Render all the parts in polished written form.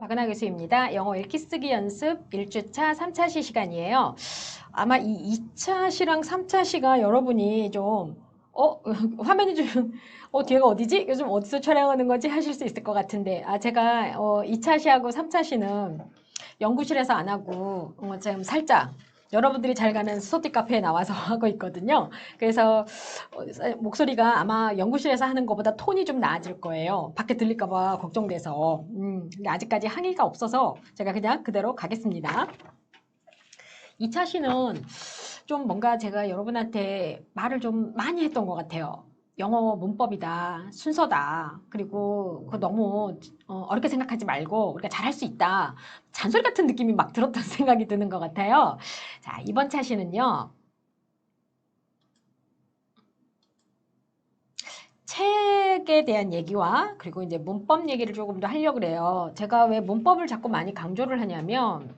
박은하 교수입니다. 영어 읽기 쓰기 연습 1주차 3차 시 시간이에요. 아마 이 2차 시랑 3차 시가 여러분이 좀 화면이 좀 뒤가 어디지? 요즘 어디서 촬영하는 거지? 하실 수 있을 것 같은데 제가 2차 시하고 3차 시는 연구실에서 안 하고 지금 살짝 여러분들이 잘 가는 스토티 카페에 나와서 하고 있거든요. 그래서 목소리가 아마 연구실에서 하는 것보다 톤이 좀 나아질 거예요. 밖에 들릴까 봐 걱정돼서. 근데 아직까지 항의가 없어서 제가 그냥 그대로 가겠습니다. 2차 시는 좀 뭔가 제가 여러분한테 말을 좀 많이 했던 것 같아요. 영어 문법이다, 순서다, 그리고 그 너무 어렵게 생각하지 말고 우리가 잘할 수 있다. 잔소리 같은 느낌이 막 들었던 생각이 드는 것 같아요. 자, 이번 차시는요. 책에 대한 얘기와 그리고 이제 문법 얘기를 조금 더 하려고 그래요. 제가 왜 문법을 자꾸 많이 강조를 하냐면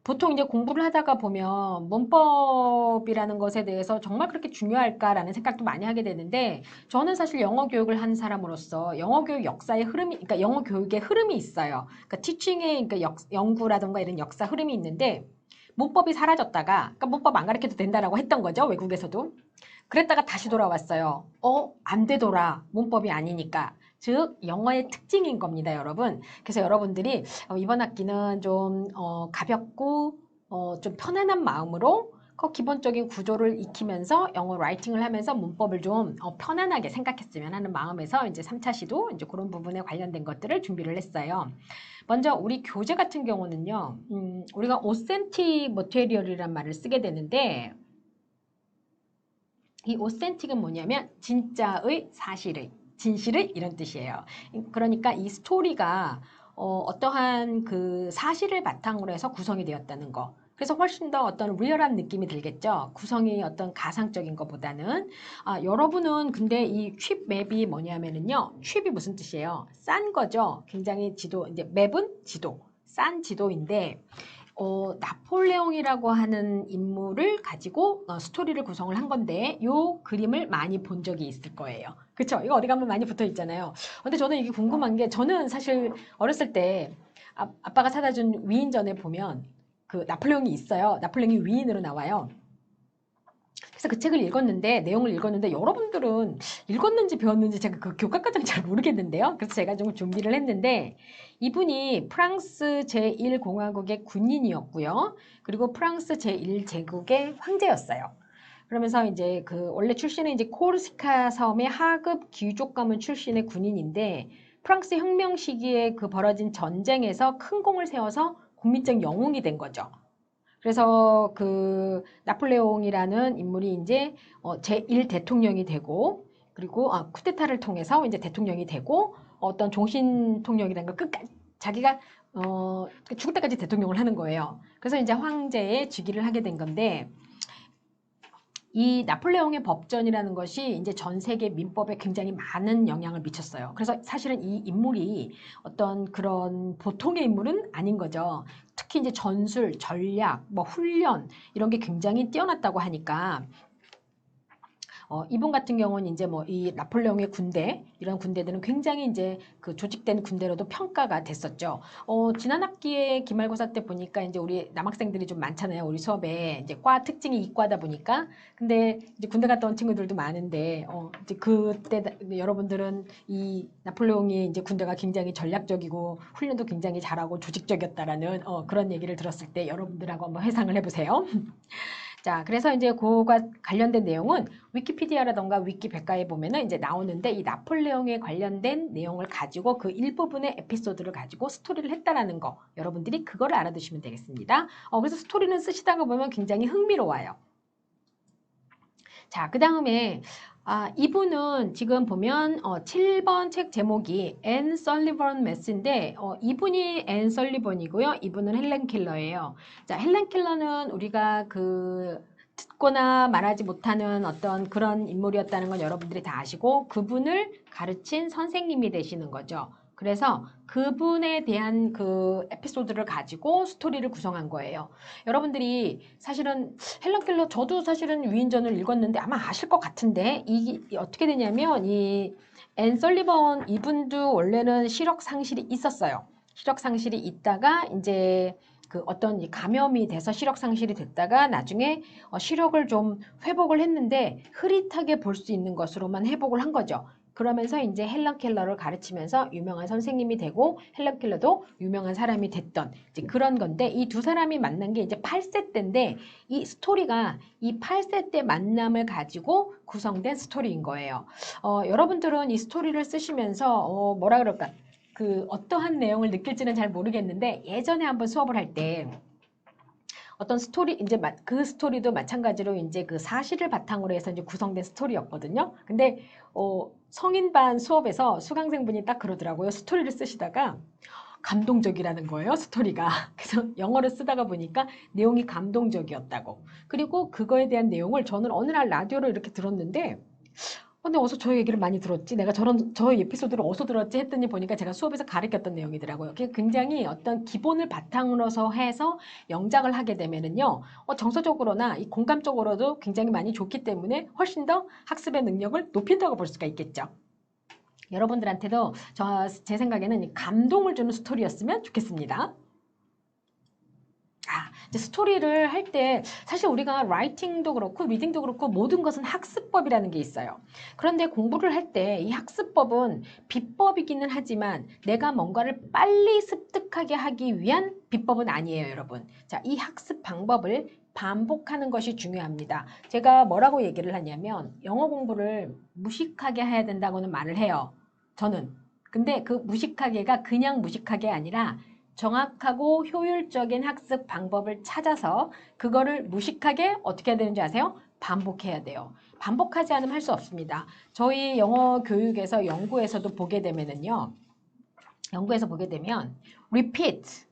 보통 이제 공부를 하다가 보면 문법이라는 것에 대해서 정말 그렇게 중요할까라는 생각도 많이 하게 되는데 저는 사실 영어 교육을 한 사람으로서 영어 교육 역사의 흐름이, 그러니까 영어 교육의 흐름이 있어요. 그러니까 티칭의 그러니까 연구라든가 이런 역사 흐름이 있는데 문법이 사라졌다가, 그러니까 문법 안 가르쳐도 된다라고 했던 거죠. 외국에서도. 그랬다가 다시 돌아왔어요. 안 되더라. 문법이 아니니까. 즉 영어의 특징인 겁니다, 여러분. 그래서 여러분들이 이번 학기는 좀 가볍고 좀 편안한 마음으로 그 기본적인 구조를 익히면서 영어 라이팅을 하면서 문법을 좀 편안하게 생각했으면 하는 마음에서 이제 3차 시도 이제 그런 부분에 관련된 것들을 준비를 했어요. 먼저 우리 교재 같은 경우는요. 우리가 오센틱 머티리얼이란 말을 쓰게 되는데 이 오센틱은 뭐냐면 진짜의, 사실의, 진실의 이런 뜻이에요. 그러니까 이 스토리가 어떠한 그 사실을 바탕으로 해서 구성이 되었다는 거. 그래서 훨씬 더 어떤 리얼한 느낌이 들겠죠. 구성이 어떤 가상적인 것보다는. 여러분은 근데 이 칩 맵이 뭐냐면은요. 칩이 무슨 뜻이에요? 싼 거죠. 굉장히 지도, 이제 맵은 지도, 싼 지도인데 나폴레옹이라고 하는 인물을 가지고 스토리를 구성을 한 건데 요 그림을 많이 본 적이 있을 거예요. 그쵸? 이거 어디 가면 많이 붙어 있잖아요. 근데 저는 이게 궁금한 게 저는 사실 어렸을 때 아빠가 사다 준 위인전에 보면 그 나폴레옹이 있어요. 나폴레옹이 위인으로 나와요. 그래서 그 책을 읽었는데 내용을 읽었는데 여러분들은 읽었는지 배웠는지 제가 그 교과과정 잘 모르겠는데요. 그래서 제가 좀 준비를 했는데 이분이 프랑스 제1공화국의 군인이었고요. 그리고 프랑스 제1제국의 황제였어요. 그러면서 이제 그 원래 출신은 이제 코르시카 섬의 하급 귀족 가문 출신의 군인인데 프랑스 혁명 시기에 그 벌어진 전쟁에서 큰 공을 세워서 국민적 영웅이 된 거죠. 그래서 그 나폴레옹이라는 인물이 이제 제1 대통령이 되고 그리고 쿠데타를 통해서 이제 대통령이 되고 어떤 종신 통령이라는 걸 끝까지 자기가 죽을 때까지 대통령을 하는 거예요. 그래서 이제 황제의 즉위를 하게 된 건데 이 나폴레옹의 법전이라는 것이 이제 전 세계 민법에 굉장히 많은 영향을 미쳤어요. 그래서 사실은 이 인물이 어떤 그런 보통의 인물은 아닌 거죠. 특히 이제 전술, 전략, 뭐 훈련 이런 게 굉장히 뛰어났다고 하니까 이분 같은 경우는 이제 뭐 이 나폴레옹의 군대 이런 군대들은 굉장히 이제 그 조직된 군대로도 평가가 됐었죠. 지난 학기에 기말고사 때 보니까 이제 우리 남학생들이 좀 많잖아요. 우리 수업에 이제 과 특징이 이과다 보니까 근데 이제 군대 갔다 온 친구들도 많은데 이제 그때 여러분들은 이 나폴레옹이 이제 군대가 굉장히 전략적이고 훈련도 굉장히 잘하고 조직적이었다라는 그런 얘기를 들었을 때 여러분들하고 한번 회상을 해보세요. 자, 그래서 이제 그거가 관련된 내용은 위키피디아라던가 위키백과에 보면은 이제 나오는데 이 나폴레옹에 관련된 내용을 가지고 그 일부분의 에피소드를 가지고 스토리를 했다라는 거 여러분들이 그거를 알아두시면 되겠습니다. 그래서 스토리는 쓰시다가 보면 굉장히 흥미로워요. 자, 그 다음에 이분은 지금 보면 7번 책 제목이 앤 설리번 메스인데 이분이 앤 설리번이고요. 이분은 헬렌 켈러예요. 자, 헬렌 켈러는 우리가 그 듣거나 말하지 못하는 어떤 그런 인물이었다는 건 여러분들이 다 아시고 그분을 가르친 선생님이 되시는 거죠. 그래서 그분에 대한 그 에피소드를 가지고 스토리를 구성한 거예요. 여러분들이 사실은 헬렌 켈러 저도 사실은 위인전을 읽었는데 아마 아실 것 같은데 이게 어떻게 되냐면 이 앤 설리번 이분도 원래는 시력 상실이 있었어요. 시력 상실이 있다가 이제 그 어떤 이 감염이 돼서 시력 상실이 됐다가 나중에 시력을 좀 회복을 했는데 흐릿하게 볼 수 있는 것으로만 회복을 한 거죠. 그러면서 이제 헬런 켈러를 가르치면서 유명한 선생님이 되고 헬런 켈러도 유명한 사람이 됐던 이제 그런 건데 이 두 사람이 만난 게 이제 8세 때인데 이 스토리가 이 8세 때 만남을 가지고 구성된 스토리인 거예요. 여러분들은 이 스토리를 쓰시면서 뭐라 그럴까? 그 어떠한 내용을 느낄지는 잘 모르겠는데 예전에 한번 수업을 할 때 어떤 스토리 이제 그 스토리도 마찬가지로 이제 그 사실을 바탕으로 해서 이제 구성된 스토리였거든요. 근데 성인반 수업에서 수강생분이 딱 그러더라고요. 스토리를 쓰시다가 감동적이라는 거예요, 스토리가. 그래서 영어를 쓰다가 보니까 내용이 감동적이었다고. 그리고 그거에 대한 내용을 저는 어느 날 라디오를 이렇게 들었는데 근데 어디서 저 얘기를 많이 들었지? 내가 저 에피소드를 어디서 들었지? 했더니 보니까 제가 수업에서 가르쳤던 내용이더라고요. 그게 굉장히 어떤 기본을 바탕으로서 해서 영작을 하게 되면은요, 정서적으로나 이 공감적으로도 굉장히 많이 좋기 때문에 훨씬 더 학습의 능력을 높인다고 볼 수가 있겠죠. 여러분들한테도 제 생각에는 이 감동을 주는 스토리였으면 좋겠습니다. 이제 스토리를 할 때 사실 우리가 라이팅도 그렇고 리딩도 그렇고 모든 것은 학습법이라는 게 있어요. 그런데 공부를 할 때 이 학습법은 비법이기는 하지만 내가 뭔가를 빨리 습득하게 하기 위한 비법은 아니에요, 여러분. 자, 이 학습 방법을 반복하는 것이 중요합니다. 제가 뭐라고 얘기를 하냐면 영어 공부를 무식하게 해야 된다고는 말을 해요. 저는. 근데 그 무식하게가 그냥 무식하게 아니라 정확하고 효율적인 학습 방법을 찾아서 그거를 무식하게 어떻게 해야 되는지 아세요? 반복해야 돼요. 반복하지 않으면 할 수 없습니다. 저희 영어 교육에서 연구에서도 보게 되면은요. 연구에서 보게 되면 repeat,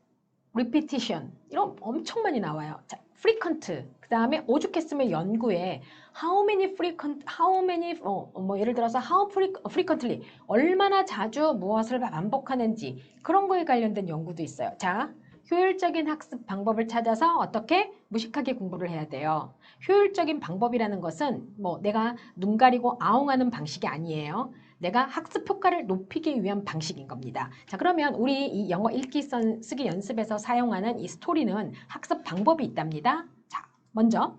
repetition 이런 엄청 많이 나와요. 자, frequent 그 다음에 오죽했으면 연구에 how many frequent, how many 뭐 예를 들어서 how frequently 얼마나 자주 무엇을 반복하는지 그런 거에 관련된 연구도 있어요. 자, 효율적인 학습 방법을 찾아서 어떻게 무식하게 공부를 해야 돼요. 효율적인 방법이라는 것은 뭐 내가 눈 가리고 아웅하는 방식이 아니에요. 내가 학습 효과를 높이기 위한 방식인 겁니다. 자, 그러면 우리 이 영어 읽기 쓰기 연습에서 사용하는 이 스토리는 학습 방법이 있답니다. 자, 먼저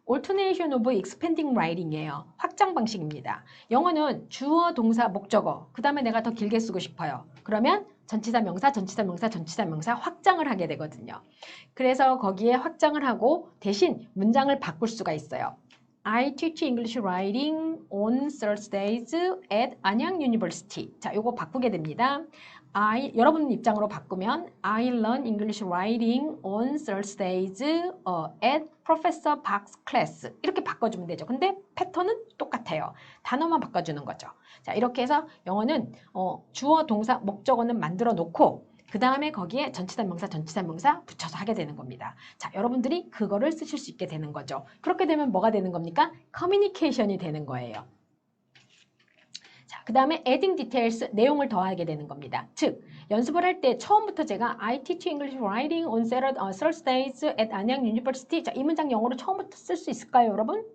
Alternation of Expanding Writing이에요. 확장 방식입니다. 영어는 주어, 동사, 목적어, 그 다음에 내가 더 길게 쓰고 싶어요. 그러면 전치사, 명사, 전치사, 명사, 전치사, 명사 확장을 하게 되거든요. 그래서 거기에 확장을 하고 대신 문장을 바꿀 수가 있어요. I teach English writing on Thursdays at 안양 University. 자, 요거 바꾸게 됩니다. 여러분 입장으로 바꾸면 I learn English writing on Thursdays at Professor Park's class. 이렇게 바꿔주면 되죠. 근데 패턴은 똑같아요. 단어만 바꿔주는 거죠. 자, 이렇게 해서 영어는 주어, 동사, 목적어는 만들어 놓고 그 다음에 거기에 전치사, 명사, 전치사, 명사 붙여서 하게 되는 겁니다. 자, 여러분들이 그거를 쓰실 수 있게 되는 거죠. 그렇게 되면 뭐가 되는 겁니까? 커뮤니케이션이 되는 거예요. 자, 그 다음에 adding details, 내용을 더하게 되는 겁니다. 즉, 연습을 할 때 처음부터 제가 I teach English writing on Thursdays at 안양 University. 자, 이 문장 영어로 처음부터 쓸 수 있을까요, 여러분?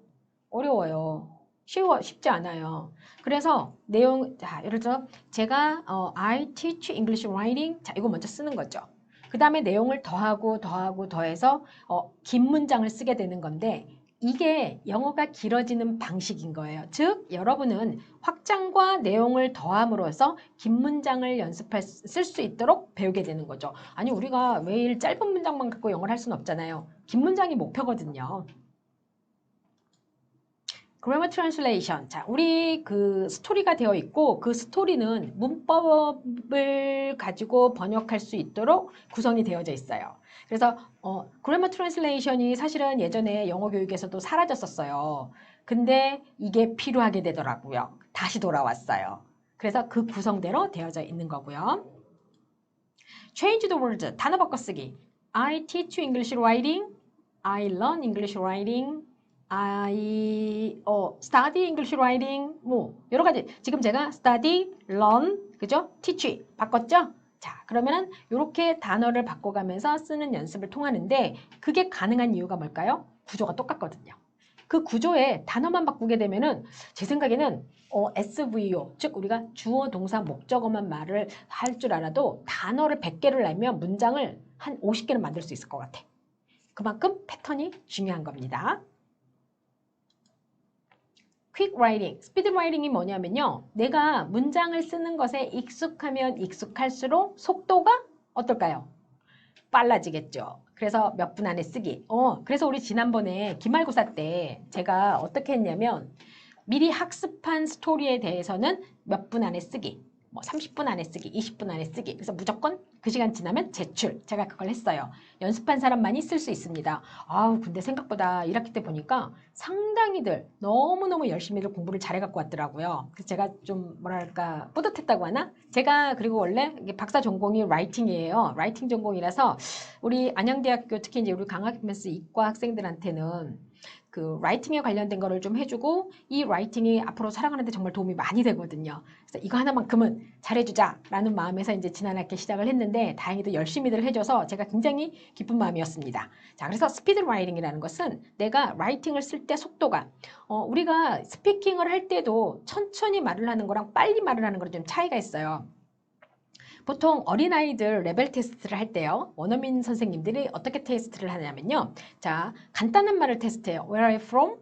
어려워요. 쉽지 않아요. 그래서 내용, 자, 예를 들어 제가 I teach English writing. 자, 이거 먼저 쓰는 거죠. 그 다음에 내용을 더해서 긴 문장을 쓰게 되는 건데 이게 영어가 길어지는 방식인 거예요. 즉, 여러분은 확장과 내용을 더함으로써 긴 문장을 쓸 수 있도록 배우게 되는 거죠. 아니, 우리가 매일 짧은 문장만 갖고 영어를 할 수는 없잖아요. 긴 문장이 목표거든요. grammar translation. 자, 우리 그 스토리가 되어 있고 그 스토리는 문법을 가지고 번역할 수 있도록 구성이 되어져 있어요. 그래서 grammar translation이 사실은 예전에 영어 교육에서도 사라졌었어요. 근데 이게 필요하게 되더라고요. 다시 돌아왔어요. 그래서 그 구성대로 되어져 있는 거고요. change the words. 단어 바꿔쓰기. I teach English writing. I learn English writing. I study English writing 뭐 여러 가지 지금 제가 study, learn, 그죠? teach 바꿨죠? 자, 그러면은 이렇게 단어를 바꿔가면서 쓰는 연습을 통하는데 그게 가능한 이유가 뭘까요? 구조가 똑같거든요. 그 구조에 단어만 바꾸게 되면은 제 생각에는 SVO, 즉 우리가 주어, 동사, 목적어만 말을 할 줄 알아도 단어를 100개를 내면 문장을 한 50개는 만들 수 있을 것 같아. 그만큼 패턴이 중요한 겁니다. quick writing, speed writing이 뭐냐면요. 내가 문장을 쓰는 것에 익숙하면 익숙할수록 속도가 어떨까요? 빨라지겠죠. 그래서 몇 분 안에 쓰기. 그래서 우리 지난번에 기말고사 때 제가 어떻게 했냐면 미리 학습한 스토리에 대해서는 몇 분 안에 쓰기. 뭐 30분 안에 쓰기, 20분 안에 쓰기. 그래서 무조건 그 시간 지나면 제출. 제가 그걸 했어요. 연습한 사람만이 쓸 수 있습니다. 아우, 근데 생각보다 1학기 때 보니까 상당히들 너무너무 열심히들 공부를 잘해갖고 왔더라고요. 그래서 제가 좀 뭐랄까 뿌듯했다고 하나? 제가 그리고 원래 박사 전공이 라이팅이에요. 라이팅 전공이라서 우리 안양대학교 특히 이제 우리 강학면스 이과 학생들한테는 그 라이팅에 관련된 거를 좀 해주고 이 라이팅이 앞으로 살아가는데 정말 도움이 많이 되거든요. 그래서 이거 하나만큼은 잘해주자라는 마음에서 이제 지난 학기 시작을 했는데 다행히도 열심히들 해줘서 제가 굉장히 기쁜 마음이었습니다. 자, 그래서 스피드 라이팅이라는 것은 내가 라이팅을 쓸 때 속도가 우리가 스피킹을 할 때도 천천히 말을 하는 거랑 빨리 말을 하는 거랑 좀 차이가 있어요. 보통 어린아이들 레벨 테스트를 할 때요. 원어민 선생님들이 어떻게 테스트를 하냐면요. 자, 간단한 말을 테스트해요. Where are you from?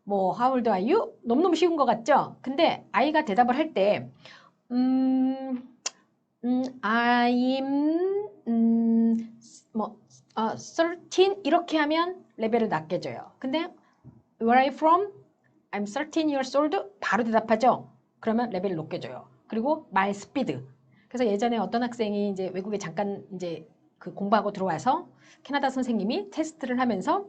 뭐 How old are you? 너무너무 쉬운 것 같죠? 근데 아이가 대답을 할 때 I'm 뭐 13 이렇게 하면 레벨을 낮게 줘요. 근데 Where are you from? I'm 13 years old. 바로 대답하죠. 그러면 레벨을 높게 줘요. 그리고 말 스피드. 그래서 예전에 어떤 학생이 이제 외국에 잠깐 이제 그 공부하고 들어와서 캐나다 선생님이 테스트를 하면서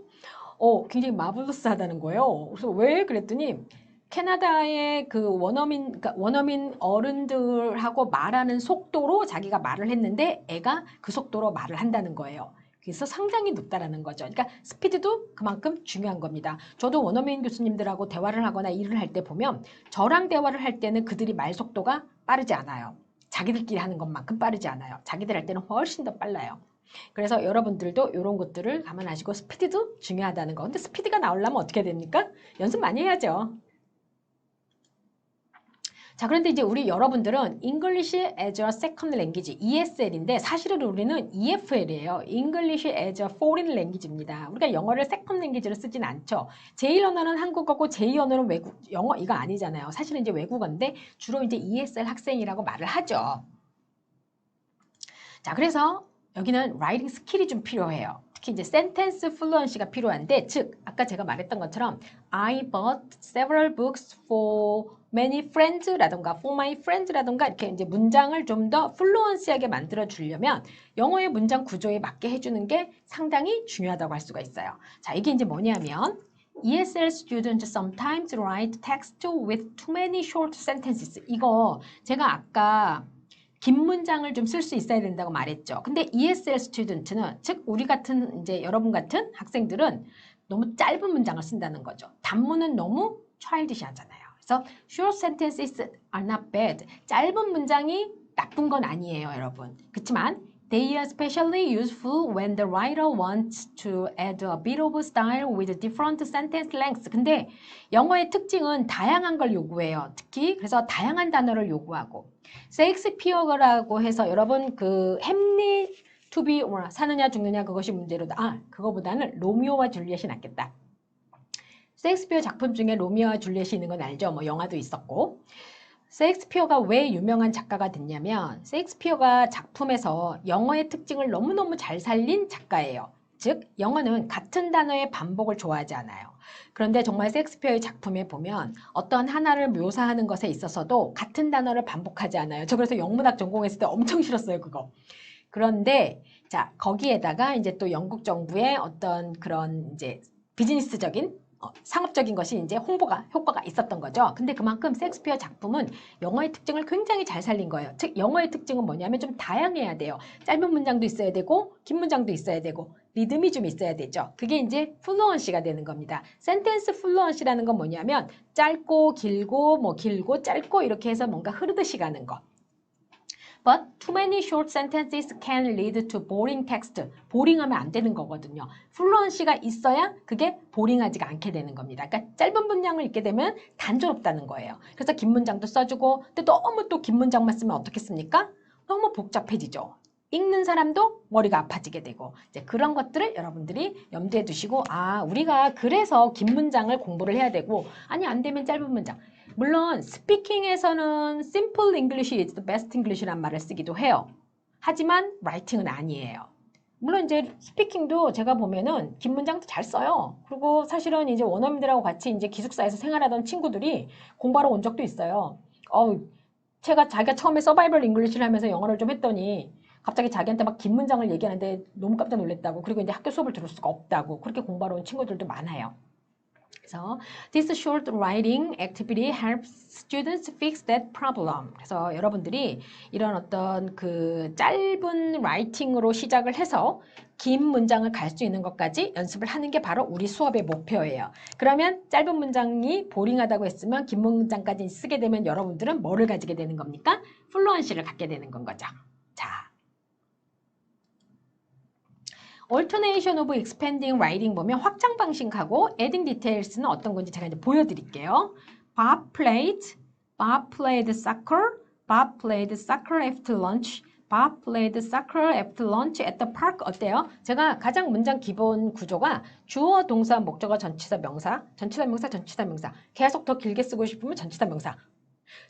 굉장히 마블러스하다는 거예요. 그래서 왜 그랬더니 캐나다의 그 그러니까 원어민 어른들하고 말하는 속도로 자기가 말을 했는데 애가 그 속도로 말을 한다는 거예요. 그래서 상당히 높다라는 거죠. 그러니까 스피드도 그만큼 중요한 겁니다. 저도 원어민 교수님들하고 대화를 하거나 일을 할 때 보면 저랑 대화를 할 때는 그들이 말 속도가 빠르지 않아요. 자기들끼리 하는 것만큼 빠르지 않아요. 자기들 할 때는 훨씬 더 빨라요. 그래서 여러분들도 이런 것들을 감안하시고 스피드도 중요하다는 거. 근데 스피드가 나오려면 어떻게 됩니까? 연습 많이 해야죠. 자, 그런데 이제 우리 여러분들은 English as a Second Language, ESL인데 사실은 우리는 EFL이에요. English as a Foreign Language입니다. 우리가 영어를 Second Language로 쓰진 않죠. 제1 언어는 한국어고 제2 언어는 영어 이거 아니잖아요. 사실은 이제 외국어인데 주로 이제 ESL 학생이라고 말을 하죠. 자, 그래서 여기는 라이팅 스킬이 좀 필요해요. 특히 이제 센텐스 플루언시가 필요한데, 즉 아까 제가 말했던 것처럼 I bought several books for many friends라던가 for my friends라던가 이렇게 이제 문장을 좀 더 플루언시하게 만들어 주려면 영어의 문장 구조에 맞게 해주는 게 상당히 중요하다고 할 수가 있어요. 자, 이게 이제 뭐냐면 ESL students sometimes write text with too many short sentences. 이거 제가 아까 긴 문장을 좀 쓸 수 있어야 된다고 말했죠. 근데 ESL 스튜던트는 즉 우리 같은 이제 여러분 같은 학생들은 너무 짧은 문장을 쓴다는 거죠. 단문은 너무 childish하잖아요. 그래서 short sentences are not bad. 짧은 문장이 나쁜 건 아니에요, 여러분. 그렇지만 they are especially useful when the writer wants to add a bit of style with different sentence lengths. 근데 영어의 특징은 다양한 걸 요구해요. 특히 그래서 다양한 단어를 요구하고 셰익스피어라고 해서 여러분 그 햄릿 투비 사느냐 죽느냐 그것이 문제로다. 그거보다는 로미오와 줄리엣이 낫겠다. 셰익스피어 작품 중에 로미오와 줄리엣이 있는 건 알죠? 뭐 영화도 있었고. 셰익스피어가 왜 유명한 작가가 됐냐면 셰익스피어가 작품에서 영어의 특징을 너무너무 잘 살린 작가예요. 즉 영어는 같은 단어의 반복을 좋아하지 않아요. 그런데 정말 셰익스피어의 작품에 보면 어떤 하나를 묘사하는 것에 있어서도 같은 단어를 반복하지 않아요. 저 그래서 영문학 전공했을 때 엄청 싫었어요, 그거. 그런데 자 거기에다가 이제 또 영국 정부의 어떤 그런 이제 비즈니스적인 상업적인 것이 이제 효과가 있었던 거죠. 근데 그만큼 셰익스피어 작품은 영어의 특징을 굉장히 잘 살린 거예요. 즉 영어의 특징은 뭐냐면 좀 다양해야 돼요. 짧은 문장도 있어야 되고 긴 문장도 있어야 되고 리듬이 좀 있어야 되죠. 그게 이제 플루언시가 되는 겁니다. 센텐스 플루언시라는 건 뭐냐면 짧고 길고 뭐 길고 짧고 이렇게 해서 뭔가 흐르듯이 가는 거. But too many short sentences can lead to boring text. 보링하면 안 되는 거거든요. 플루언시가 있어야 그게 보링하지가 않게 되는 겁니다. 그러니까 짧은 문장을 읽게 되면 단조롭다는 거예요. 그래서 긴 문장도 써주고, 근데 너무 또 긴 문장만 쓰면 어떻겠습니까? 너무 복잡해지죠. 읽는 사람도 머리가 아파지게 되고, 이제 그런 것들을 여러분들이 염두에 두시고, 아, 우리가 그래서 긴 문장을 공부를 해야 되고, 아니 안 되면 짧은 문장. 물론 스피킹에서는 simple English is the best English란 말을 쓰기도 해요. 하지만 라이팅은 아니에요. 물론 이제 스피킹도 제가 보면은 긴 문장도 잘 써요. 그리고 사실은 이제 원어민들하고 같이 이제 기숙사에서 생활하던 친구들이 공부하러 온 적도 있어요. 자기가 처음에 서바이벌 잉글리시를 하면서 영어를 좀 했더니 갑자기 자기한테 막 긴 문장을 얘기하는데 너무 깜짝 놀랐다고. 그리고 이제 학교 수업을 들을 수가 없다고. 그렇게 공부하러 온 친구들도 많아요. 그래서 this short writing activity helps students fix that problem. 그래서 여러분들이 이런 어떤 그 짧은 라이팅으로 시작을 해서 긴 문장을 갈 수 있는 것까지 연습을 하는 게 바로 우리 수업의 목표예요. 그러면 짧은 문장이 보링하다고 했으면 긴 문장까지 쓰게 되면 여러분들은 뭐를 가지게 되는 겁니까? 플루언시를 갖게 되는 건 거죠. 자. Alternation of expanding writing 보면 확장 방식하고 adding details는 어떤 건지 제가 이제 보여드릴게요. Bob played soccer. Bob played soccer after lunch. Bob played soccer after lunch at the park. 어때요? 제가 가장 문장 기본 구조가 주어, 동사, 목적어, 전치사, 명사, 전치사, 명사, 전치사, 명사. 계속 더 길게 쓰고 싶으면 전치사, 명사.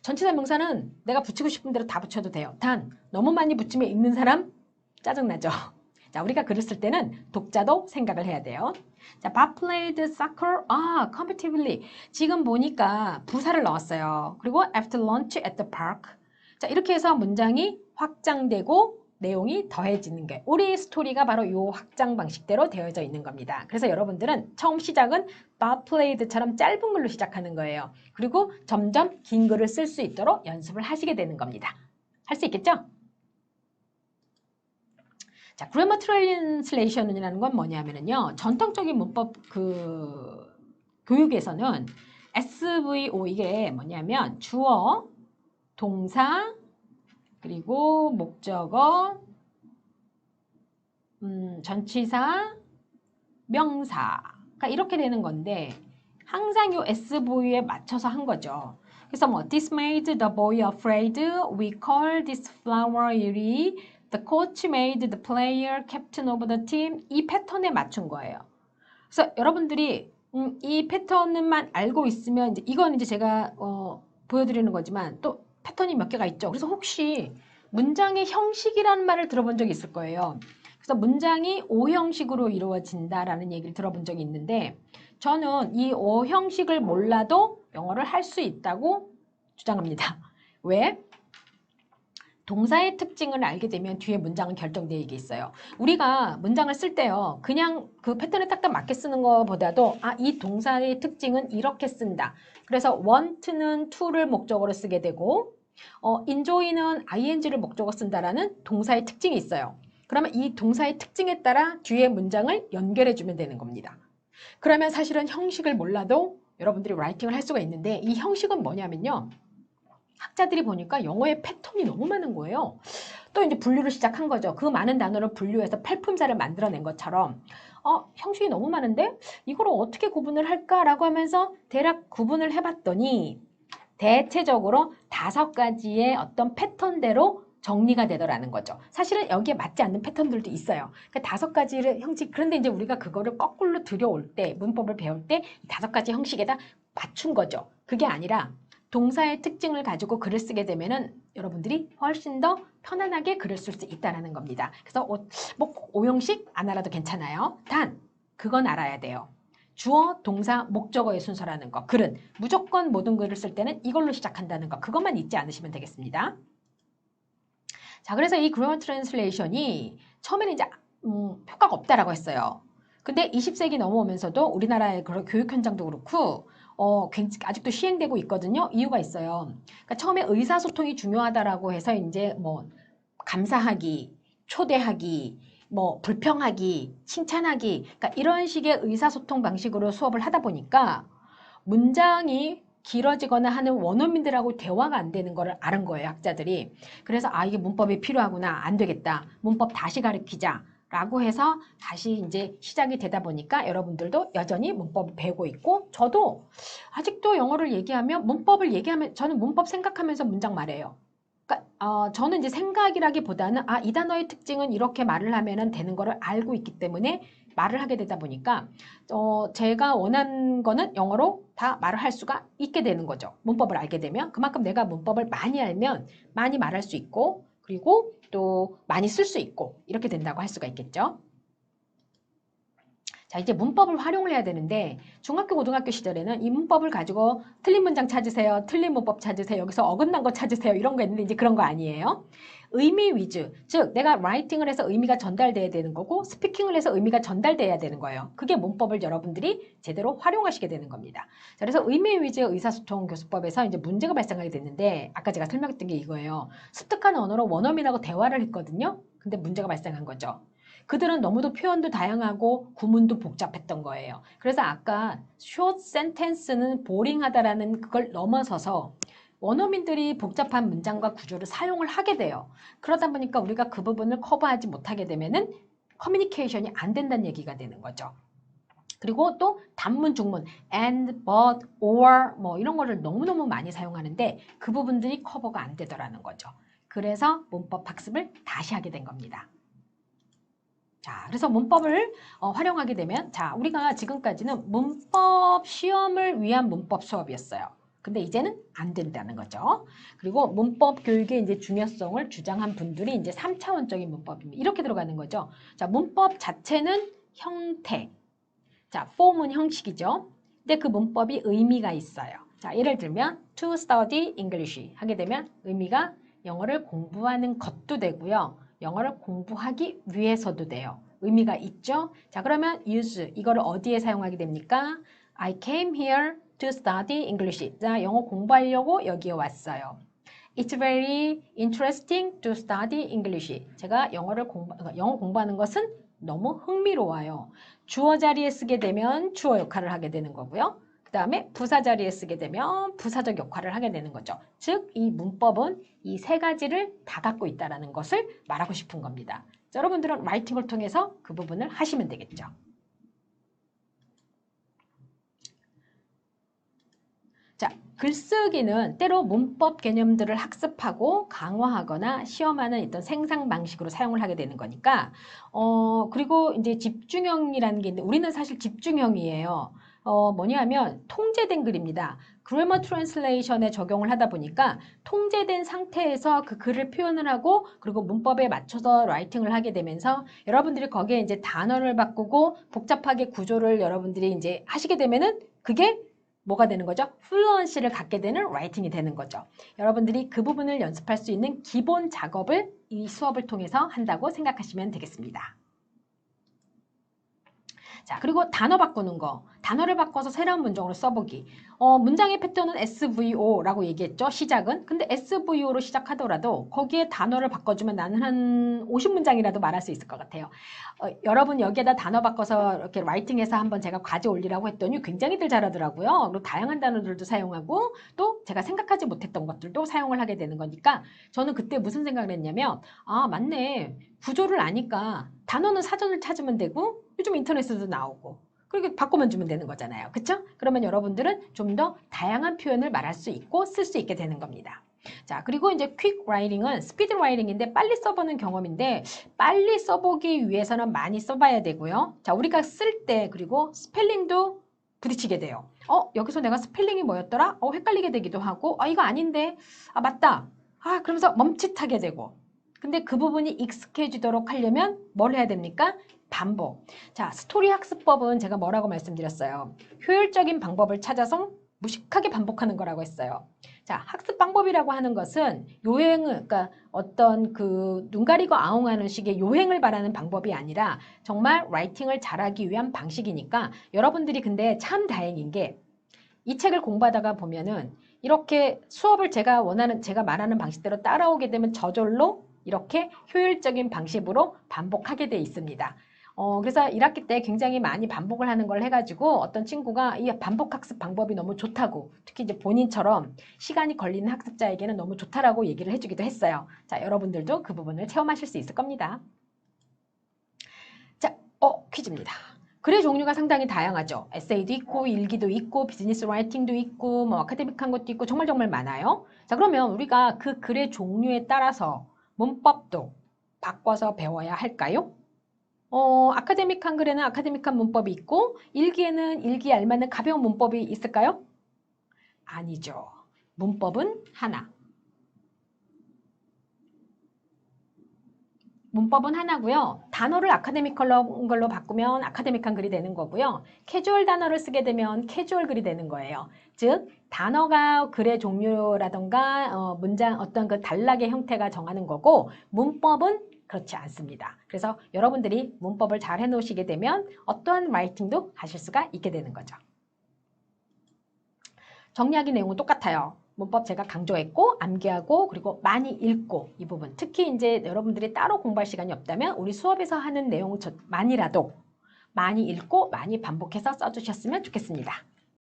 전치사, 명사는 내가 붙이고 싶은 대로 다 붙여도 돼요. 단 너무 많이 붙이면 읽는 사람 짜증나죠. 자, 우리가 글을 쓸 때는 독자도 생각을 해야 돼요. 자, Bob played soccer, competitively. 지금 보니까 부사를 넣었어요. 그리고 after lunch at the park. 자, 이렇게 해서 문장이 확장되고 내용이 더해지는 게 우리 스토리가 바로 이 확장 방식대로 되어져 있는 겁니다. 그래서 여러분들은 처음 시작은 Bob played처럼 짧은 글로 시작하는 거예요. 그리고 점점 긴 글을 쓸 수 있도록 연습을 하시게 되는 겁니다. 할 수 있겠죠? 자, grammar translation이라는 건 뭐냐면요. 전통적인 문법 교육에서는 SVO 이게 뭐냐면 주어, 동사, 그리고 목적어, 전치사, 명사. 그러니까 이렇게 되는 건데 항상 이 SVO에 맞춰서 한 거죠. 그래서 뭐 this made the boy afraid. We call this flower Yuri. The coach made the player captain of the team. 이 패턴에 맞춘 거예요. 그래서 여러분들이 이 패턴만 알고 있으면 이건 이제 제가 보여드리는 거지만 또 패턴이 몇 개가 있죠. 그래서 혹시 문장의 형식이라는 말을 들어본 적이 있을 거예요. 그래서 문장이 O형식으로 이루어진다라는 얘기를 들어본 적이 있는데 저는 이 O형식을 몰라도 영어를 할 수 있다고 주장합니다. 왜? 동사의 특징을 알게 되면 뒤에 문장은 결정되게 있어요. 우리가 문장을 쓸 때요. 그냥 그 패턴에 딱딱 맞게 쓰는 것보다도 이 동사의 특징은 이렇게 쓴다. 그래서 want는 to를 목적어로 쓰게 되고 enjoy는 ing를 목적어로 쓴다라는 동사의 특징이 있어요. 그러면 이 동사의 특징에 따라 뒤에 문장을 연결해 주면 되는 겁니다. 그러면 사실은 형식을 몰라도 여러분들이 라이팅을 할 수가 있는데 이 형식은 뭐냐면요. 학자들이 보니까 영어의 패턴이 너무 많은 거예요. 또 이제 분류를 시작한 거죠. 그 많은 단어를 분류해서 팔품사를 만들어낸 것처럼 형식이 너무 많은데 이걸 어떻게 구분을 할까라고 하면서 대략 구분을 해봤더니 대체적으로 5가지의 어떤 패턴대로 정리가 되더라는 거죠. 사실은 여기에 맞지 않는 패턴들도 있어요. 그러니까 5가지를 형식, 그런데 이제 우리가 그거를 거꾸로 들여올 때, 문법을 배울 때 5가지 형식에다 맞춘 거죠. 그게 아니라 동사의 특징을 가지고 글을 쓰게 되면은 여러분들이 훨씬 더 편안하게 글을 쓸 수 있다는 겁니다. 그래서 뭐 O형식 안 알아도 괜찮아요. 단 그건 알아야 돼요. 주어, 동사, 목적어의 순서라는 거. 글은 무조건 모든 글을 쓸 때는 이걸로 시작한다는 거. 그것만 잊지 않으시면 되겠습니다. 자, 그래서 이 grammar translation이 처음에는 이제 효과가 없다라고 했어요. 근데 20세기 넘어오면서도 우리나라의 그런 교육 현장도 그렇고 아직도 시행되고 있거든요. 이유가 있어요. 그러니까 처음에 의사소통이 중요하다라고 해서 이제 뭐 감사하기, 초대하기, 뭐 불평하기, 칭찬하기, 그러니까 이런 식의 의사소통 방식으로 수업을 하다 보니까 문장이 길어지거나 하는 원어민들하고 대화가 안 되는 거를 아는 거예요, 학자들이. 그래서 이게 문법이 필요하구나. 안 되겠다. 문법 다시 가르치자. 라고 해서 다시 이제 시작이 되다 보니까 여러분들도 여전히 문법을 배우고 있고, 저도 아직도 영어를 얘기하면 문법을 얘기하면 저는 문법 생각하면서 문장 말해요. 그러니까 저는 이제 생각이라기보다는 이 단어의 특징은 이렇게 말을 하면 되는 거를 알고 있기 때문에 말을 하게 되다 보니까 제가 원하는 거는 영어로 다 말을 할 수가 있게 되는 거죠. 문법을 알게 되면 그만큼 내가 문법을 많이 알면 많이 말할 수 있고, 그리고 또 많이 쓸 수 있고 이렇게 된다고 할 수가 있겠죠. 자, 이제 문법을 활용을 해야 되는데 중학교, 고등학교 시절에는 이 문법을 가지고 틀린 문장 찾으세요. 틀린 문법 찾으세요. 여기서 어긋난 거 찾으세요. 이런 거 있는데 이제 그런 거 아니에요. 의미 위주, 즉 내가 라이팅을 해서 의미가 전달돼야 되는 거고 스피킹을 해서 의미가 전달돼야 되는 거예요. 그게 문법을 여러분들이 제대로 활용하시게 되는 겁니다. 자, 그래서 의미 위주의 의사소통 교수법에서 이제 문제가 발생하게 됐는데 아까 제가 설명했던 게 이거예요. 습득한 언어로 원어민하고 대화를 했거든요. 근데 문제가 발생한 거죠. 그들은 너무도 표현도 다양하고 구문도 복잡했던 거예요. 그래서 아까 short sentence는 보링하다라는 그걸 넘어서서 원어민들이 복잡한 문장과 구조를 사용을 하게 돼요. 그러다 보니까 우리가 그 부분을 커버하지 못하게 되면은 커뮤니케이션이 안 된다는 얘기가 되는 거죠. 그리고 또 단문, 중문, and, but, or 뭐 이런 거를 너무너무 많이 사용하는데 그 부분들이 커버가 안 되더라는 거죠. 그래서 문법 학습을 다시 하게 된 겁니다. 자, 그래서 문법을 활용하게 되면 자, 우리가 지금까지는 문법 시험을 위한 문법 수업이었어요. 근데 이제는 안 된다는 거죠. 그리고 문법 교육의 이제 중요성을 주장한 분들이 이제 3차원적인 문법입니다. 이렇게 들어가는 거죠. 자, 문법 자체는 형태. 자, form은 형식이죠. 근데 그 문법이 의미가 있어요. 자, 예를 들면 to study English 하게 되면 의미가 영어를 공부하는 것도 되고요. 영어를 공부하기 위해서도 돼요. 의미가 있죠? 자, 그러면 use 이거를 어디에 사용하게 됩니까? I came here to study English. 자, 영어 공부하려고 여기에 왔어요. It's very interesting to study English. 제가 영어 공부하는 것은 너무 흥미로워요. 주어 자리에 쓰게 되면 주어 역할을 하게 되는 거고요. 그 다음에 부사 자리에 쓰게 되면 부사적 역할을 하게 되는 거죠. 즉, 이 문법은 이 세 가지를 다 갖고 있다는 것을 말하고 싶은 겁니다. 자, 여러분들은 라이팅을 통해서 그 부분을 하시면 되겠죠. 자, 글쓰기는 때로 문법 개념들을 학습하고 강화하거나 시험하는 어떤 생산 방식으로 사용을 하게 되는 거니까 그리고 이제 집중형이라는 게 있는데 우리는 사실 집중형이에요. 뭐냐면 통제된 글입니다. 그래머 트랜슬레이션에 적용을 하다 보니까 통제된 상태에서 그 글을 표현을 하고 그리고 문법에 맞춰서 라이팅을 하게 되면서 여러분들이 거기에 이제 단어를 바꾸고 복잡하게 구조를 여러분들이 이제 하시게 되면은 그게 뭐가 되는 거죠? 플루언시를 갖게 되는 라이팅이 되는 거죠. 여러분들이 그 부분을 연습할 수 있는 기본 작업을 이 수업을 통해서 한다고 생각하시면 되겠습니다. 자, 그리고 단어 바꾸는 거. 단어를 바꿔서 새로운 문장으로 써보기. 문장의 패턴은 SVO라고 얘기했죠. 시작은. 근데 SVO로 시작하더라도 거기에 단어를 바꿔주면 나는 한 50문장이라도 말할 수 있을 것 같아요. 여러분 여기에다 단어 바꿔서 이렇게 라이팅해서 한번 제가 과제 올리라고 했더니 굉장히들 잘하더라고요. 그리고 다양한 단어들도 사용하고 또 제가 생각하지 못했던 것들도 사용을 하게 되는 거니까 저는 그때 무슨 생각을 했냐면 맞네. 구조를 아니까 단어는 사전을 찾으면 되고 요즘 인터넷에도 나오고 그렇게 바꾸면 주면 되는 거잖아요. 그쵸? 그러면 여러분들은 좀 더 다양한 표현을 말할 수 있고 쓸 수 있게 되는 겁니다. 자, 그리고 이제 퀵 라이팅은 스피드 라이팅인데 빨리 써보는 경험인데 빨리 써보기 위해서는 많이 써봐야 되고요. 자, 우리가 쓸 때 그리고 스펠링도 부딪히게 돼요. 여기서 내가 스펠링이 뭐였더라? 헷갈리게 되기도 하고 이거 아닌데 맞다. 그러면서 멈칫하게 되고 근데 그 부분이 익숙해지도록 하려면 뭘 해야 됩니까? 반복. 자, 스토리 학습법은 제가 뭐라고 말씀드렸어요? 효율적인 방법을 찾아서 무식하게 반복하는 거라고 했어요. 자, 학습 방법이라고 하는 것은 그러니까 어떤 눈 가리고 아웅하는 식의 요행을 바라는 방법이 아니라 정말 라이팅을 잘하기 위한 방식이니까 여러분들이 근데 참 다행인 게 이 책을 공부하다가 보면은 이렇게 수업을 제가 말하는 방식대로 따라오게 되면 저절로 이렇게 효율적인 방식으로 반복하게 돼 있습니다. 그래서 1학기 때 굉장히 많이 반복을 하는 걸 해가지고 어떤 친구가 이 반복 학습 방법이 너무 좋다고, 특히 이제 본인처럼 시간이 걸리는 학습자에게는 너무 좋다라고 얘기를 해주기도 했어요. 자, 여러분들도 그 부분을 체험하실 수 있을 겁니다. 자, 퀴즈입니다. 글의 종류가 상당히 다양하죠. 에세이도 있고, 일기도 있고, 비즈니스 라이팅도 있고, 뭐 아카데믹한 것도 있고, 정말 정말 많아요. 자, 그러면 우리가 그 글의 종류에 따라서 문법도 바꿔서 배워야 할까요? 아카데믹한 글에는 아카데믹한 문법이 있고, 일기에는 일기에 알맞는 가벼운 문법이 있을까요? 아니죠. 문법은 하나. 문법은 하나고요. 단어를 아카데미컬한 걸로 바꾸면 아카데믹한 글이 되는 거고요. 캐주얼 단어를 쓰게 되면 캐주얼 글이 되는 거예요. 즉, 단어가 글의 종류라던가 문장 어떤 그 단락의 형태가 정하는 거고, 문법은 그렇지 않습니다. 그래서 여러분들이 문법을 잘 해놓으시게 되면 어떠한 라이팅도 하실 수가 있게 되는 거죠. 정리하기 내용은 똑같아요. 문법 제가 강조했고, 암기하고, 그리고 많이 읽고, 이 부분. 특히 이제 여러분들이 따로 공부할 시간이 없다면 우리 수업에서 하는 내용만이라도 많이 읽고, 많이 반복해서 써주셨으면 좋겠습니다.